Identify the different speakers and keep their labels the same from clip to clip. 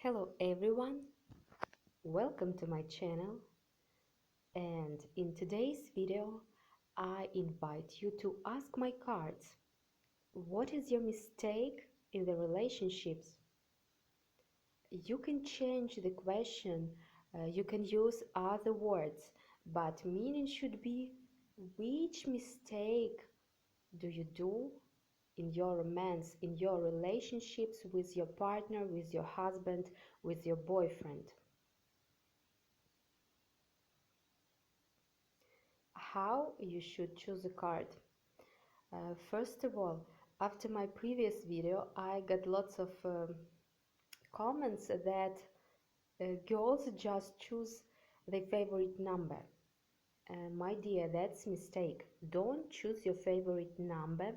Speaker 1: Hello everyone, welcome to my channel, and in today's video I invite you to ask my cards, what is your mistake in the relationships? You can change the question, you can use other words, but meaning should be which mistake do you do in your romance, in your relationships with your partner, with your husband, with your boyfriend? How you should choose a card. First of all, after my previous video, I got lots of comments that girls just choose their favorite number. My dear, that's a mistake. Don't choose your favorite number,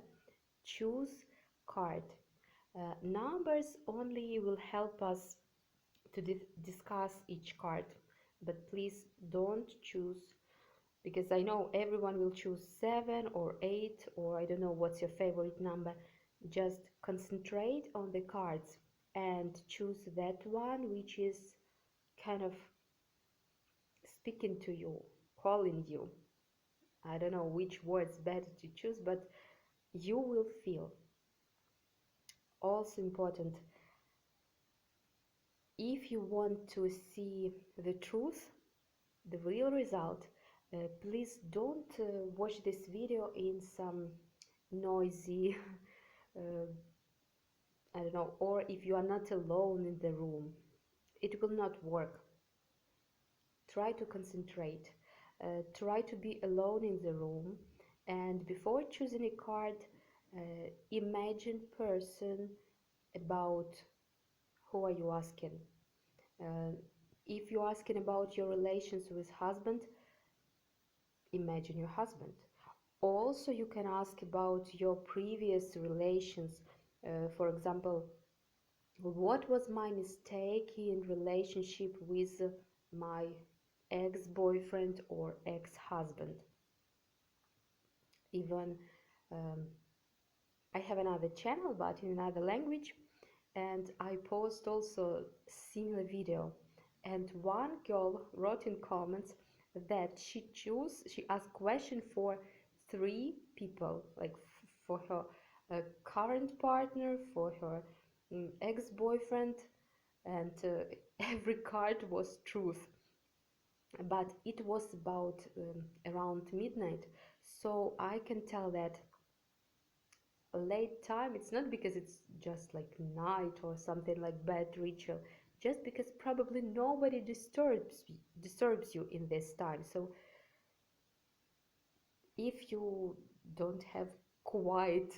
Speaker 1: choose card. Numbers only will help us to discuss each card, but please don't choose, because I know everyone will choose 7 or 8, or I don't know what's your favorite number. Just concentrate on the cards and choose that one which is kind of speaking to you, calling you. I don't know which words better to choose, but you will feel. Also important, if you want to see the truth, the real result, please don't watch this video in some noisy uh, I don't know, or if you are not alone in the room, it will not work. Try to concentrate, try to be alone in the room, and before choosing a card, imagine person about who are you asking. Uh, if you're asking about your relations with husband, imagine your husband. Also, you can ask about your previous relations. For example, what was my mistake in relationship with my ex-boyfriend or ex-husband? Even um, I have another channel but in another language, and I post also similar video, and one girl wrote in comments that she asked question for 3 people, like for her current partner, for her ex-boyfriend, and every card was truth, but it was about around midnight, so I can tell that a late time, it's not because it's just like night or something like bad ritual, just because probably nobody disturbs you in this time. So if you don't have quiet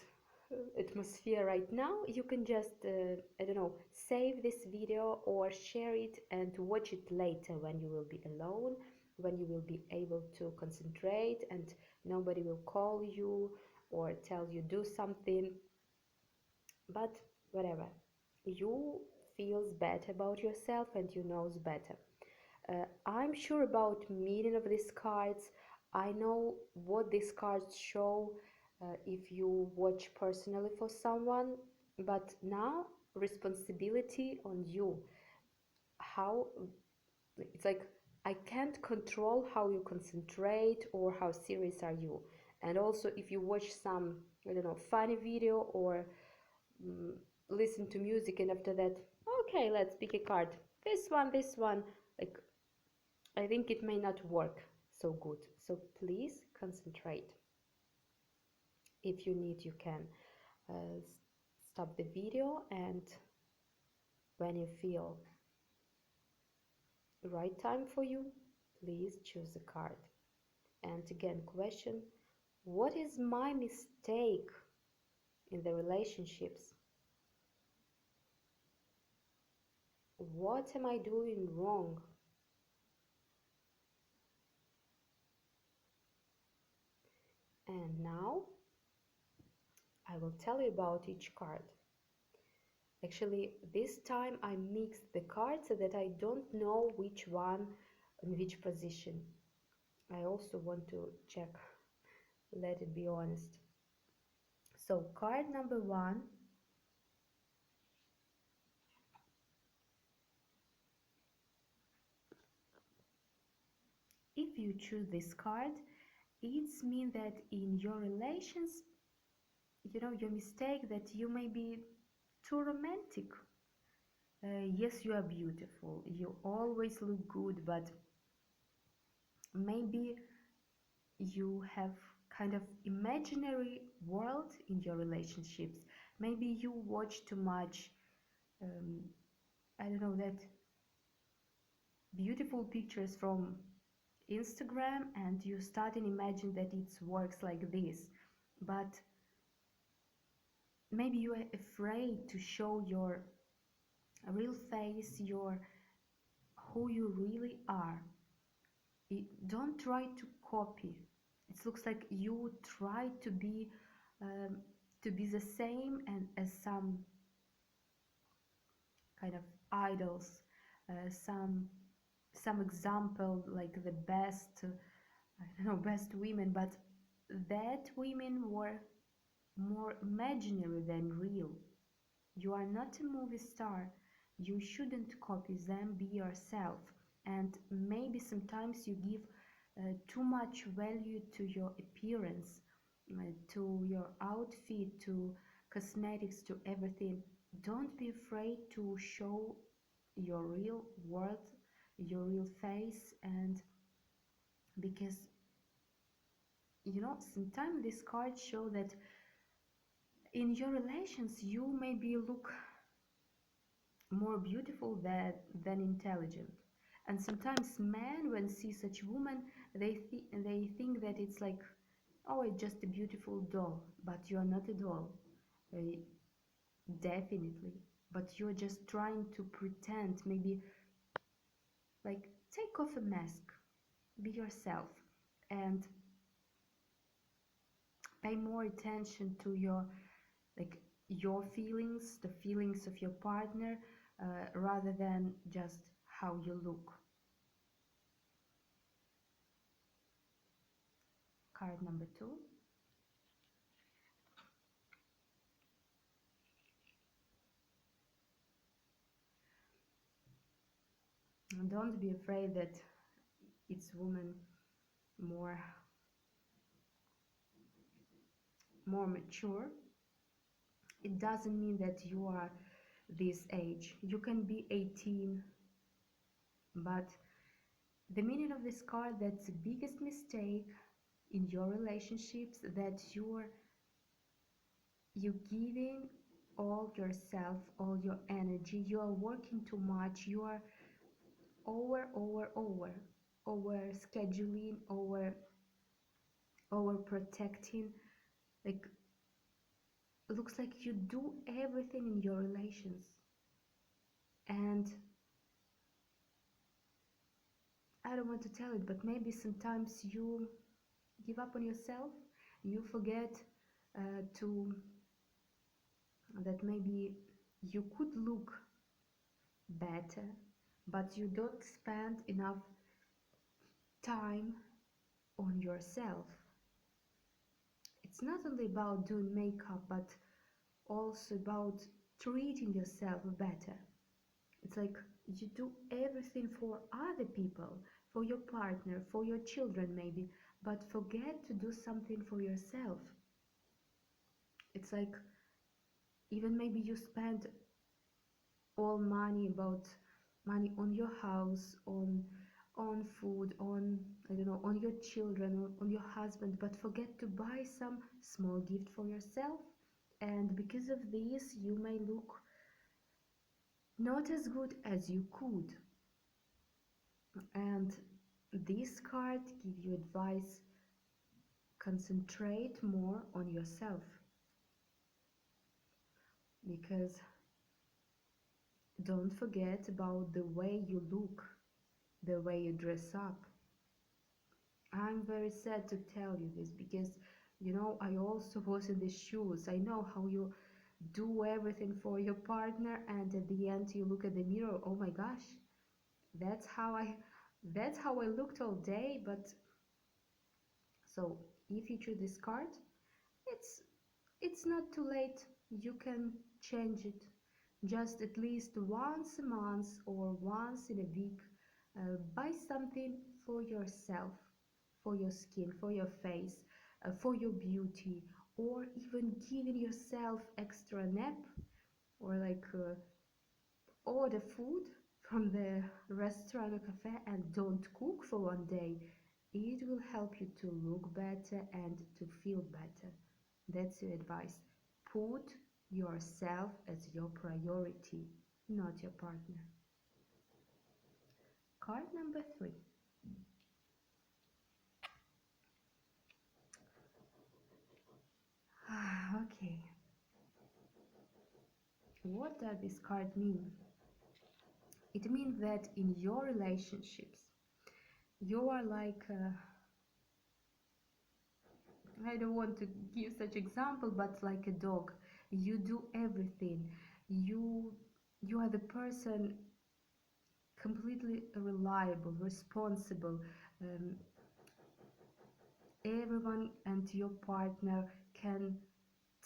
Speaker 1: atmosphere right now, you can just I don't know, save this video or share it and watch it later when you will be alone, when you will be able to concentrate and nobody will call you or tell you do something. But whatever, you feels better about yourself and you knows better. I'm sure about meaning of these cards. I know what these cards show if you watch personally for someone, but now responsibility on you. How it's like I can't control how you concentrate or how serious are you. And also if you watch some, I don't know, funny video or mm, listen to music and after that, okay, let's pick a card, this one, like I think it may not work so good. So please concentrate. If you need, you can uh, stop the video, and when you feel the right time for you, please choose a card. And again, question, what is my mistake in the relationships? What am I doing wrong? And now I will tell you about each card. Actually, this time I mixed the cards so that I don't know which one in which position. I also want to check, let it be honest. So card number 1 if you choose this card, it's mean that in your relations, your mistake that you may be too romantic. Yes, you are beautiful, you always look good, but maybe you have kind of imaginary world in your relationships. Maybe you watch too much, um, I don't know, that beautiful pictures from Instagram, and you start and imagine that it works like this. But maybe you are afraid to show your real face, your who you really are. Don't try to copy. It looks like you try um, to be the same and as some kind of idols, some example like the best, I don't know, best women, but that women were more imaginary than real. You are not a movie star. You shouldn't copy them, be yourself. And maybe sometimes you give too much value to your appearance, to your outfit, to cosmetics, to everything. Don't be afraid to show your real world, your real face, and because sometimes these cards show that in your relations you maybe look more beautiful than intelligent. And sometimes men, when see such woman, they think that it's like, oh, it's just a beautiful doll, but you are not a doll, uh, definitely. But you're just trying to pretend, maybe like take off a mask, be yourself, and pay more attention to your feelings, the feelings of your partner, rather than just how you look. Card number 2. Don't be afraid that it's woman more more mature. It doesn't mean that you are this age. You can be 18, but the meaning of this card, that's the biggest mistake in your relationships, that you giving all yourself, all your energy, you are working too much, you are over scheduling, over protecting, like looks like you do everything in your relations, and I don't want to tell it, but maybe sometimes you give up on yourself, you forget to that maybe you could look better, but you don't spend enough time on yourself. It's not only about doing makeup, but also about treating yourself better. It's like you do everything for other people, for your partner, for your children maybe, but forget to do something for yourself. It's like even maybe you spend all money on your house, on food, on I don't know, on your children, on your husband, but forget to buy some small gift for yourself. And because of this, you may look not as good as you could. And this card give you advice: concentrate more on yourself, because don't forget about the way you look, the way you dress up. I'm very sad to tell you this, because I also was in the shoes. I know how you do everything for your partner, and at the end you look at the mirror, oh my gosh, that's how I that's how I looked all day. But so if you choose this card, it's it's not too late. You can change it, just at least once a month or once in a week. Buy something for yourself, for your skin, for your face, for your beauty, or even giving yourself extra nap, or like order food from the restaurant or cafe and don't cook for one day. It will help you to look better and to feel better. That's your advice. Put yourself as your priority, not your partner. Card number 3. Okay. What does this card mean? It means that in your relationships, you are like, I don't want to give such example, but like a dog. You do everything. You you are the person completely reliable, responsible. Um, Everyone and your partner can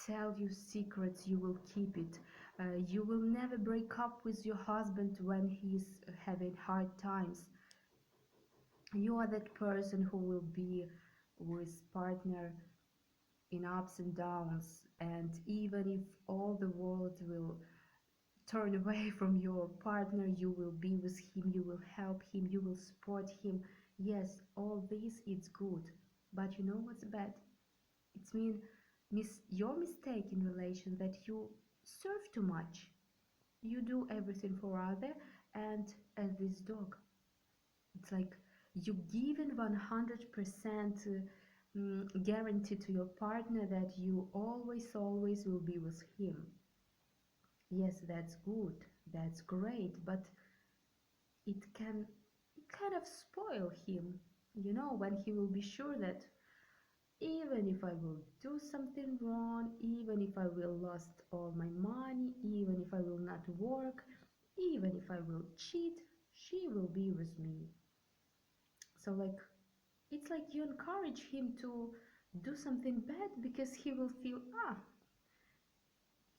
Speaker 1: tell you secrets, you will keep it. You will never break up with your husband when he's having hard times. You are that person who will be with partner in ups and downs, and even if all the world will turn away from your partner, you will be with him, you will help him, you will support him. Yes, all this is good, but you know what's bad? It's mean your mistake in relation that you serve too much. You do everything for other, and as this dog, it's like you given 100% guarantee to your partner that you always will be with him. Yes, that's good, that's great, but it can kind of spoil him, you know, when he will be sure that even if I will do something wrong, even if I will lost all my money, even if I will not work, even if I will cheat, she will be with me. So like it's like you encourage him to do something bad because he will feel,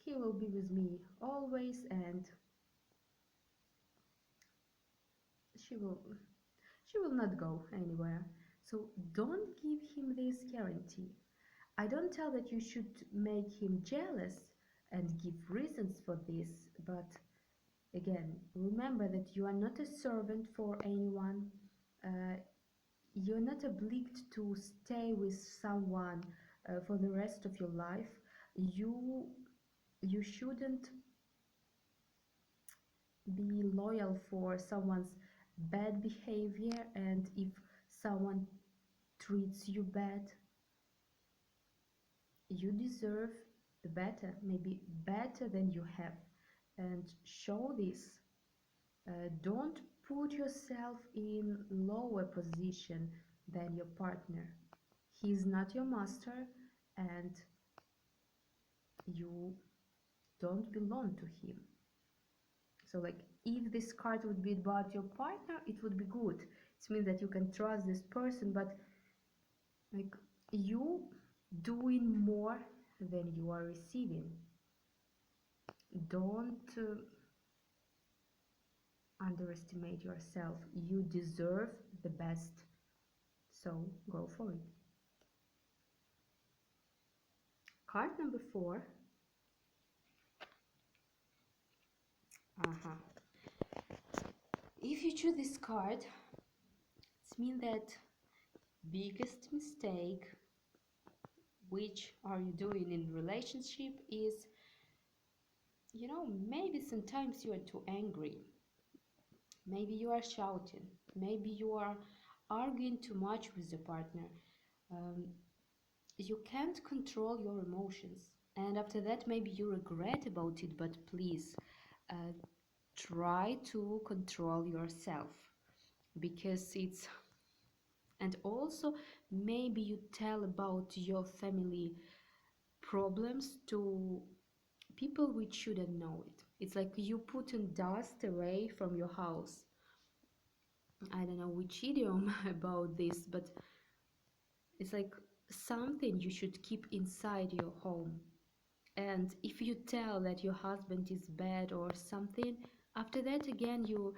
Speaker 1: he will be with me always, and she will she will not go anywhere. So don't give him this guarantee. I don't tell that you should make him jealous and give reasons for this, but again, remember that you are not a servant for anyone. Uh, you're not obliged to stay with someone for the rest of your life. You shouldn't be loyal for someone's bad behavior, and if someone treats you bad, you deserve the better, maybe better than you have, and show this. Don't put yourself in lower position than your partner. He is not your master, and you don't belong to him. So like if this card would be about your partner, it would be good. It means that you can trust this person, but like you doing more than you are receiving. Don't underestimate yourself. You deserve the best, so go for it. Card number 4. If you choose this card, it means that biggest mistake which are you doing in relationship is, you know, maybe sometimes you are too angry, maybe you are shouting, maybe you are arguing too much with your partner. um, you can't control your emotions, and after that maybe you regret about it, but please uh, try to control yourself, because it's, and also maybe you tell about your family problems to people which shouldn't know it. It's like you putting dust away from your house. I don't know which idiom about this, but it's like something you should keep inside your home. And if you tell that your husband is bad or something, after that again you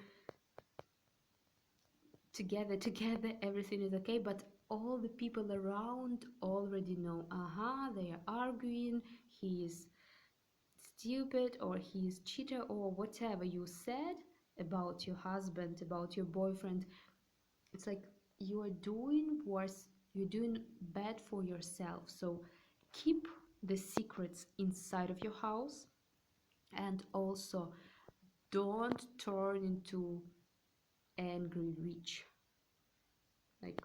Speaker 1: together, everything is okay, but all the people around already know, they are arguing, he is stupid, or he is cheater, or whatever you said about your husband, about your boyfriend. It's like you are doing worse, you're doing bad for yourself. So keep the secrets inside of your house, and also don't turn into angry rich. Like,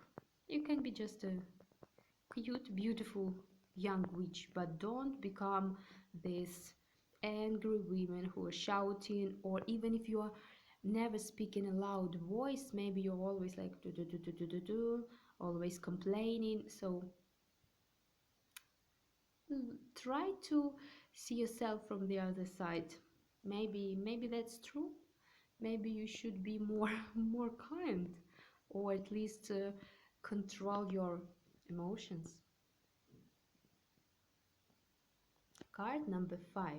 Speaker 1: you can be just a cute, beautiful young witch, but don't become this angry women who are shouting, or even if you are never speaking a loud voice, maybe you're always like do do do do do do do, always complaining. So try to see yourself from the other side. Maybe that's true. Maybe you should be more more kind, or at least control your emotions. Card number 5.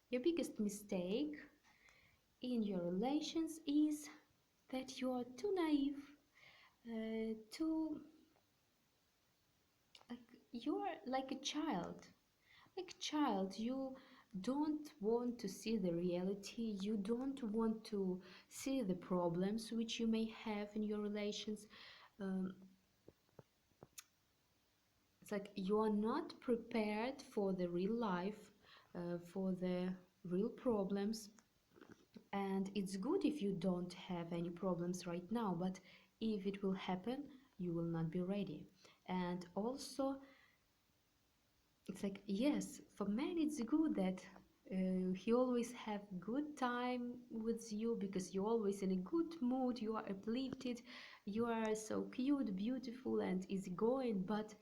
Speaker 1: Your biggest mistake in your relations is that you are too naive, too, like, you are like a child. Like a child, you don't want to see the reality, you don't want to see the problems which you may have in your relations. Um, it's like you are not prepared for the real life, for the real problems. And it's good if you don't have any problems right now, but if it will happen, you will not be ready. And also, it's like, yes, for men it's good that he always have good time with you, because you're always in a good mood, you are uplifted, you are so cute, beautiful, and easygoing. But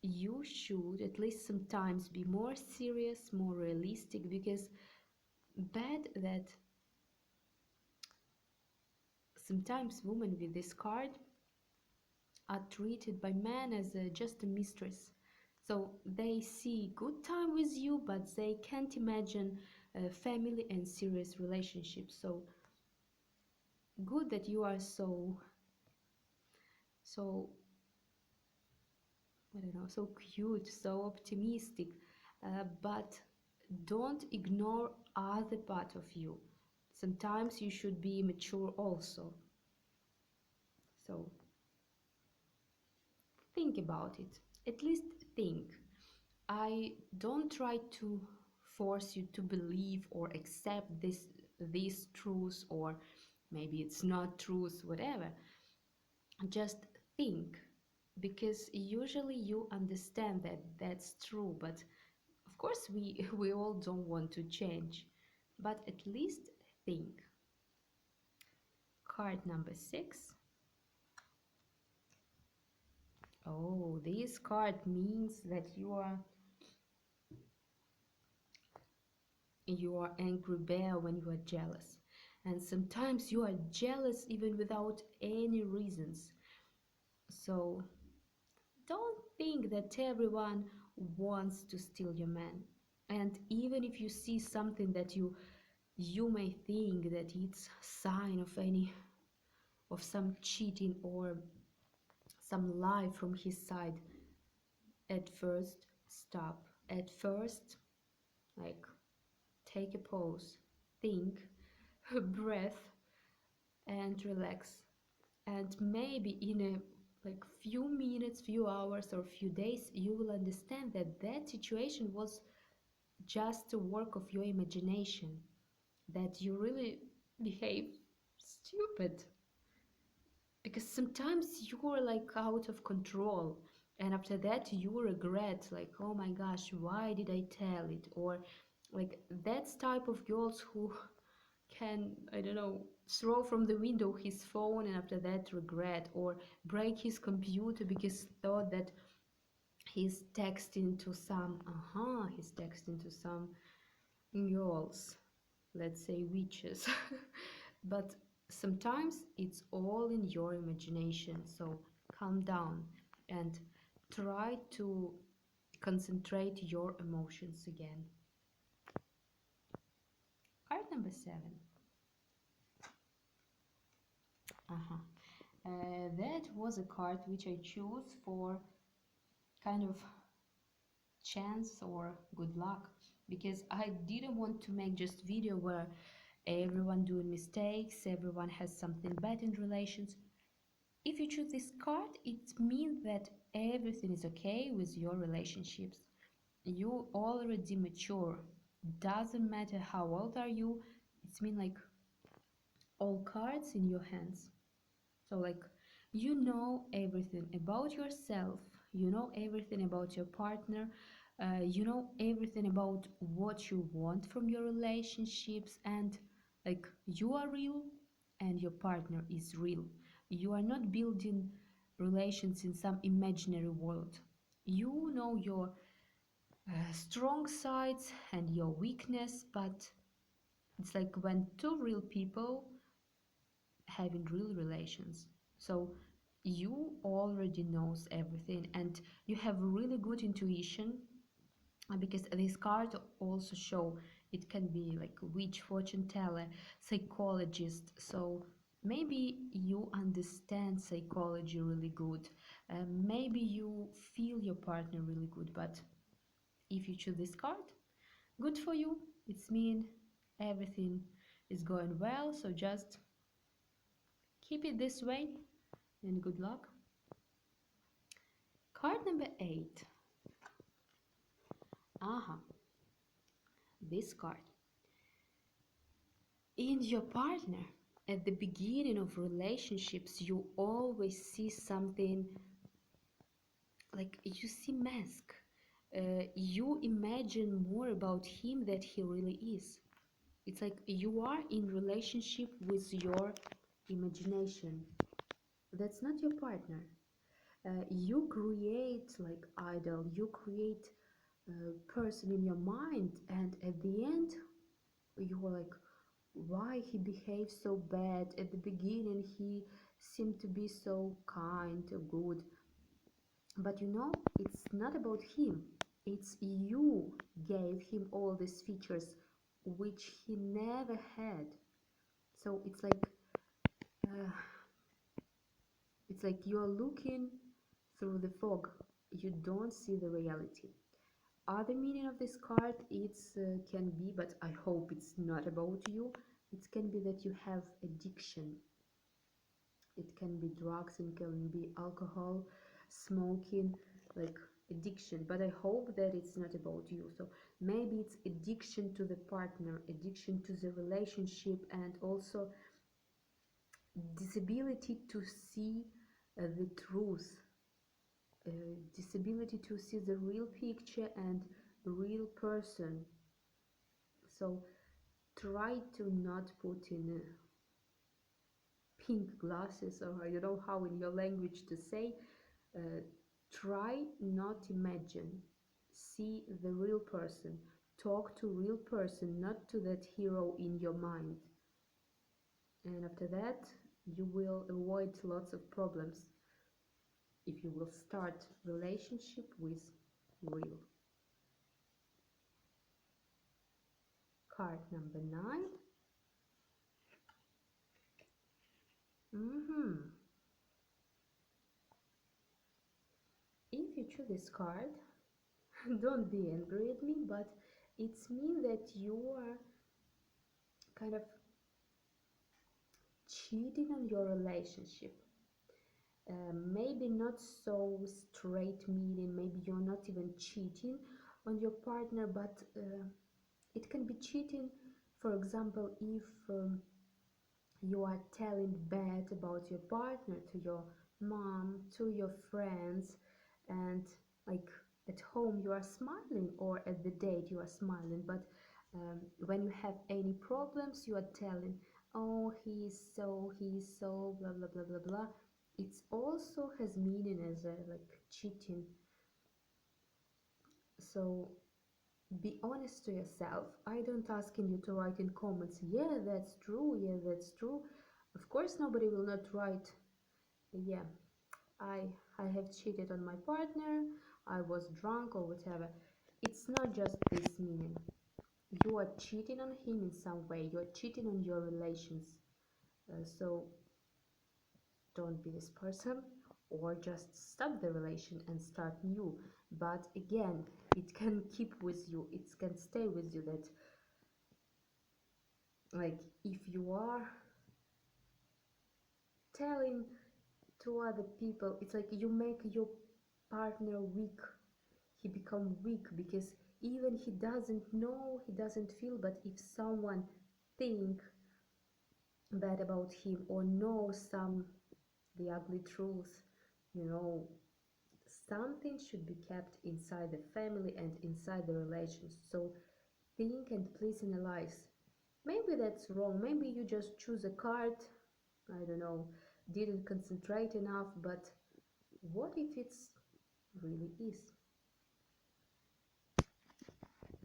Speaker 1: you should at least sometimes be more serious, more realistic, because bad that sometimes women with this card are treated by men as just a mistress. So they see good time with you, but they can't imagine family and serious relationships. So good that you are so I don't know, so cute, so optimistic, but don't ignore other part of you. Sometimes you should be mature also. So think about it. At least think. I don't try to force you to believe or accept this truth, or maybe it's not truth, whatever. Just think, because usually you understand that that's true, but of course we we all don't want to change. But at least think. Card number 6. Oh, this card means that you are angry bear when you are jealous, and sometimes you are jealous even without any reasons. So don't think that everyone wants to steal your man. And even if you see something that you may think that it's a sign of some cheating or some lie from his side, at first stop. At first, like, take a pause, think, breath, and relax. And maybe in a like few minutes, few hours, or few days, you will understand that that situation was just a work of your imagination, that you really behave stupid, because sometimes you are like out of control, and after that you regret, like, oh my gosh, why did I tell it? Or like, that's type of girls who can, I don't know, throw from the window his phone and after that regret, or break his computer because thought that he's texting to some girls, let's say witches. But sometimes it's all in your imagination. So calm down and try to concentrate your emotions again. Card number 7. Uh-huh. That was a card which I chose for kind of chance or good luck, because I didn't want to make just video where everyone doing mistakes, everyone has something bad in relations. If you choose this card, it means that everything is okay with your relationships. You already mature. Doesn't matter how old are you. It's mean like all cards in your hands. So like you know everything about yourself. You know everything about your partner. You know everything about what you want from your relationships, and like you are real and your partner is real. You are not building relations in some imaginary world. You know your strong sides and your weakness, but it's like when two real people having real relations. So you already knows everything and you have really good intuition, because this card also show it can be like a witch, fortune teller, psychologist. So maybe you understand psychology really good, maybe you feel your partner really good, but if you choose this card, good for you. It's mean everything is going well, so just keep it this way and good luck. Card number 8. Aha, this card. In your partner, at the beginning of relationships, you always see something like you see mask. You imagine more about him that he really is. It's like you are in relationship with your imagination. That's not your partner. You create like idol, you create a person in your mind, and at the end you're like, why he behaves so bad? At the beginning he seemed to be so kind or good, but you know it's not about him. It's you gave him all these features which he never had. So uh, it's like you're looking through the fog. You don't see the reality. Other meaning of this card, it's can be, but I hope it's not about you. It can be that you have addiction. It can be drugs, and can be alcohol, smoking, like addiction. But I hope that it's not about you. So maybe it's addiction to the partner, addiction to the relationship, and also disability to see the truth, disability to see the real picture and real person. So try to not put in pink glasses, or you know how in your language to say, uh, try not imagine, see the real person, talk to real person, not to that hero in your mind. And after that you will avoid lots of problems if you will start relationship with real. Card number 9. If you choose this card, don't be angry at me, but it's mean that you are kind of cheating on your relationship. Maybe not so straight meaning, maybe you're not even cheating on your partner, but it can be cheating, for example, if you are telling bad about your partner to your mom, to your friends, and like at home you are smiling, or at the date you are smiling, but when you have any problems you are telling, oh he is so blah blah blah blah blah. It also has meaning as a like cheating. So be honest to yourself. I don't asking you to write in comments, yeah that's true, of course nobody will not write, yeah, I I have cheated on my partner, I was drunk or whatever. It's not just this meaning. You are cheating on him in some way. You are cheating on your relations. So don't be this person, or just stop the relation and start new. But again, it can keep with you. It can stay with you. That, like, if you are telling to other people, it's like you make your partner weak. He become weak because even he doesn't know, he doesn't feel, but if someone think bad about him or know some the ugly truth, you know, something should be kept inside the family and inside the relations. So think and please analyze. Maybe that's wrong, maybe you just choose a card, I don't know, didn't concentrate enough, but what if it's really is?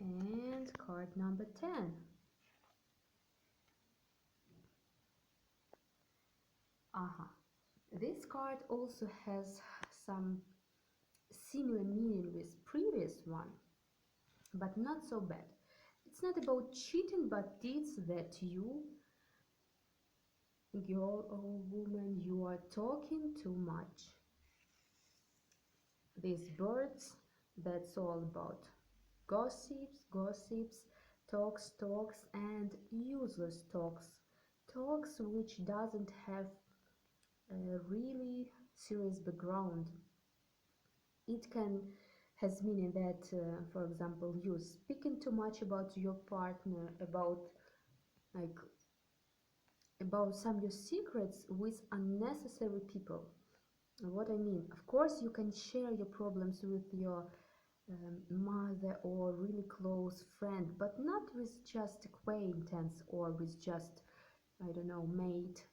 Speaker 1: And card number 10. Aha. This card also has some similar meaning with previous one, but not so bad. It's not about cheating, but it's that you, girl or woman, you are talking too much. These birds, that's all about gossips, gossips, talks, talks, and useless talks. Talks which doesn't have a really serious background. It can has meaning that, for example, you speaking too much about your partner, about like about some your secrets with unnecessary people. What I mean, of course, you can share your problems with your mother or really close friend, but not with just acquaintance or with just, I don't know, mate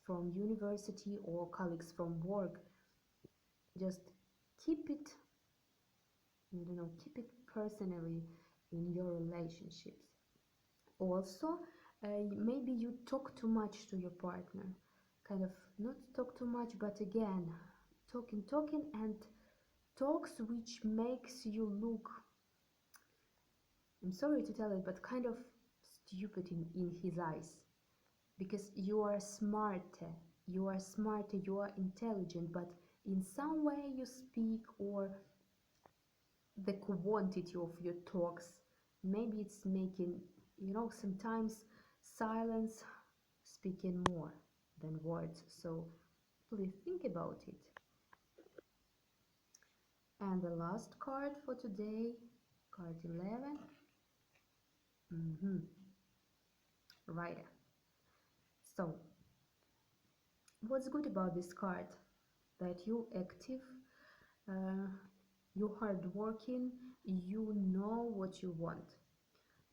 Speaker 1: from university or colleagues from work. Just keep it, I don't know, keep it personally in your relationships. Also, maybe you talk too much to your partner, kind of not talk too much, but again, talking and talks which makes you look, I'm sorry to tell it, but kind of stupid in his eyes, because you are smarter, you are intelligent, but in some way you speak, or the quantity of your talks, maybe it's making, sometimes silence speaking more than words. So please think about it. And the last card for today, card 11. Right. So what's good about this card? That you active, uh, you hardworking, you know what you want.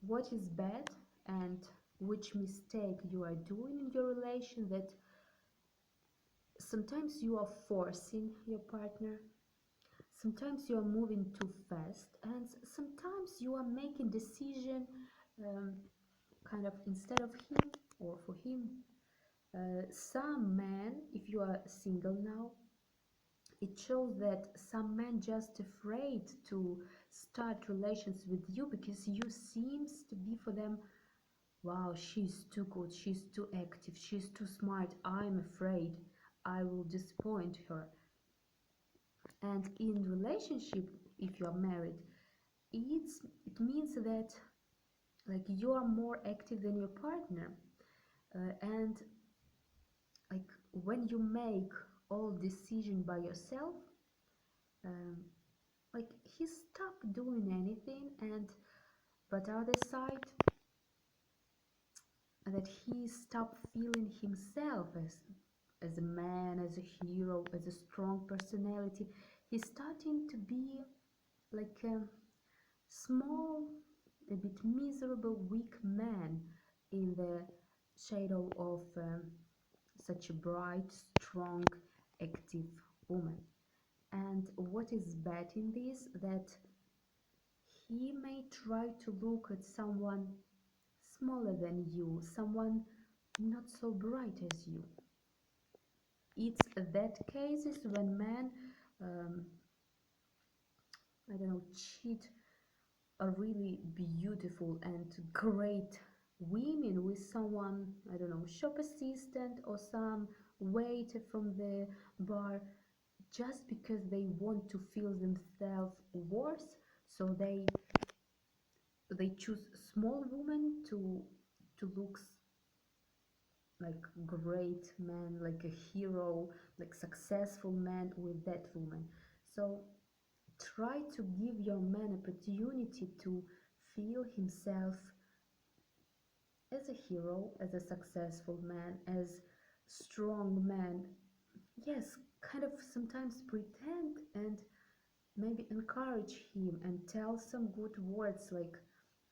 Speaker 1: What is bad and which mistake you are doing in your relation, that sometimes you are forcing your partner, sometimes you are moving too fast, and sometimes you are making decision, um, kind of instead of him or for him. Some men, if you are single now, it shows that some men just afraid to start relations with you because you seems to be for them, wow, she's too good, she's too active, she's too smart, I'm afraid I will disappoint her. And in relationship, if you are married, it means that, like, you are more active than your partner, and like when you make all decision by yourself, um, like he stopped doing anything, and but other side, that he stopped feeling himself as a man, as a hero, as a strong personality. He's starting to be like a small, a bit miserable, weak man in the shadow of such a bright, strong, active woman. And what is bad in this, that he may try to look at someone smaller than you, someone not so bright as you. it's that cases when men, um, I don't know, cheat a really beautiful and great women with someone, I don't know, shop assistant or some waiter from the bar, just because they want to feel themselves worse. So they choose small woman to look like great man, like a hero, like successful man with that woman. So try to give your man opportunity to feel himself as a hero, as a successful man, as strong man. Yes, kind of sometimes pretend and maybe encourage him and tell some good words like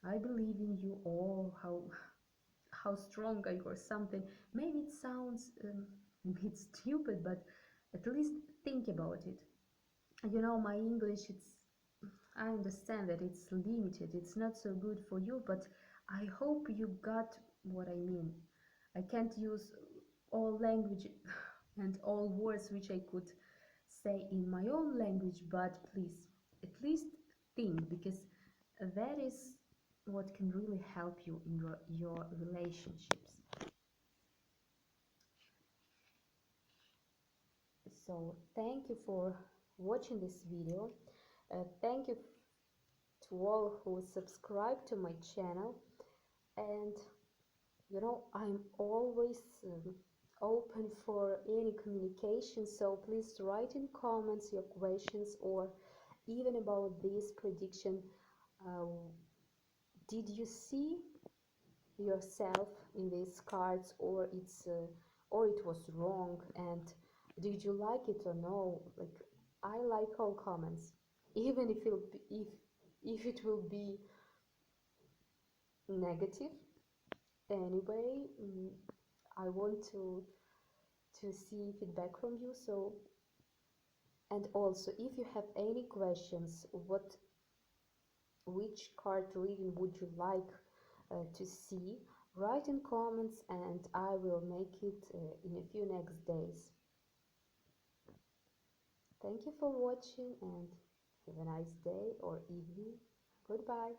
Speaker 1: I believe in you, or how strong are you, or something. Maybe it sounds a bit stupid, but at least think about it. You know, my English, I understand that it's limited, it's not so good for you, but I hope you got what I mean. I can't use all language and all words which I could say in my own language, but please, at least think, because that is what can really help you in your relationships. So thank you for watching this video. Thank you to all who subscribe to my channel, and you know, I'm always open for any communication, so please write in comments your questions, or even about this prediction. uh, did you see yourself in these cards, or it was wrong, and did you like it or no? Like, I like all comments, even if it will be negative. Anyway, I want to see feedback from you. So, and also, if you have any questions, which card reading would you like to see, write in comments and I will make it in a few next days. Thank you for watching and have a nice day or evening. Goodbye.